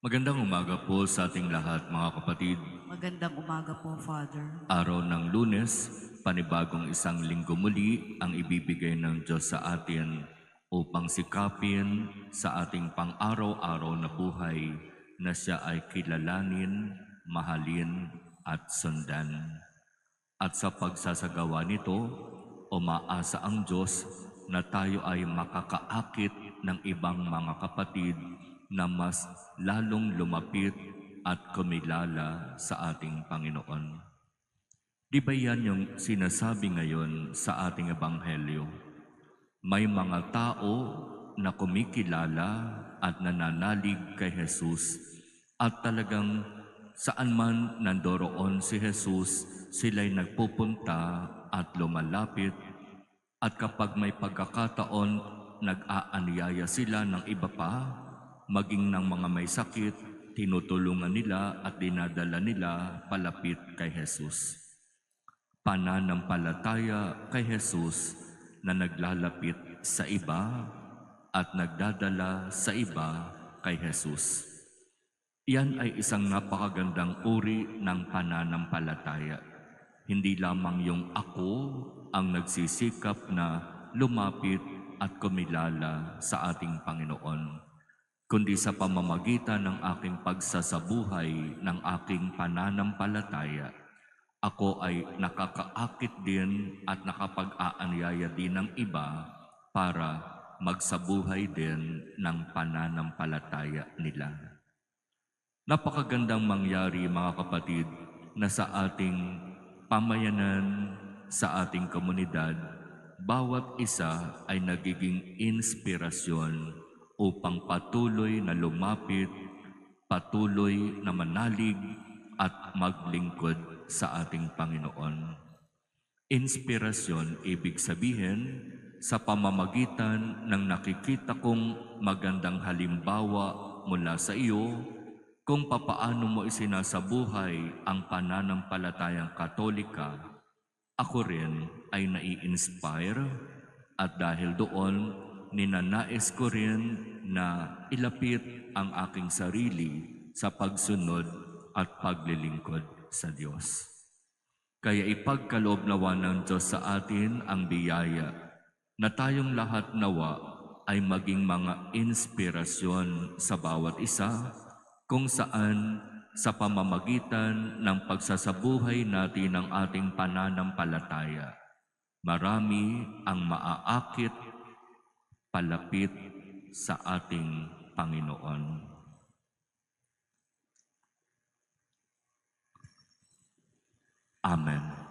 Magandang umaga po sa ating lahat mga kapatid. Magandang umaga po, Father. Araw ng Lunes, panibagong isang linggo muli ang ibibigay ng Diyos sa atin upang sikapin sa ating pang-araw-araw na buhay na siya ay kilalanin, mahalin at sundan. At sa pagsasagawa nito, umaasa ang Diyos na tayo ay makakaakit ng ibang mga kapatid na mas lalong lumapit at kumilala sa ating Panginoon. Di ba yan yung sinasabi ngayon sa ating Ebanghelyo? May mga tao na kumikilala at nananalig kay Jesus at talagang saan man nandoroon si Jesus, sila'y nagpupunta at lumalapit at kapag may pagkakataon, nag-aanyaya sila ng iba pa, maging ng mga may sakit, tinutulungan nila at dinadala nila palapit kay Jesus. Pananampalataya kay Jesus na naglalapit sa iba at nagdadala sa iba kay Jesus. Yan ay isang napakagandang uri ng pananampalataya. Hindi lamang yung ako ang nagsisikap na lumapit at kumilala sa ating Panginoon, kundi sa pamamagitan ng aking pagsasabuhay ng aking pananampalataya, ako ay nakakaakit din at nakapag-aanyaya din ng iba para magsabuhay din ng pananampalataya nila. Napakagandang mangyari mga kapatid na sa ating pamayanan, sa ating komunidad, bawat isa ay nagiging inspirasyon upang patuloy na lumapit, patuloy na manalig at maglingkod sa ating Panginoon. Inspirasyon, ibig sabihin, sa pamamagitan ng nakikita kong magandang halimbawa mula sa iyo, kung papaano mo isinasabuhay ang pananampalatayang Katolika, ako rin ay nai-inspire at dahil doon, ninanais ko rin na ilapit ang aking sarili sa pagsunod at paglilingkod sa Diyos. Kaya ipagkaloob nawa ng Diyos sa atin ang biyaya na tayong lahat nawa ay maging mga inspirasyon sa bawat isa kung saan sa pamamagitan ng pagsasabuhay natin ng ating pananampalataya, marami ang maaakit palapit sa ating Panginoon. Amen.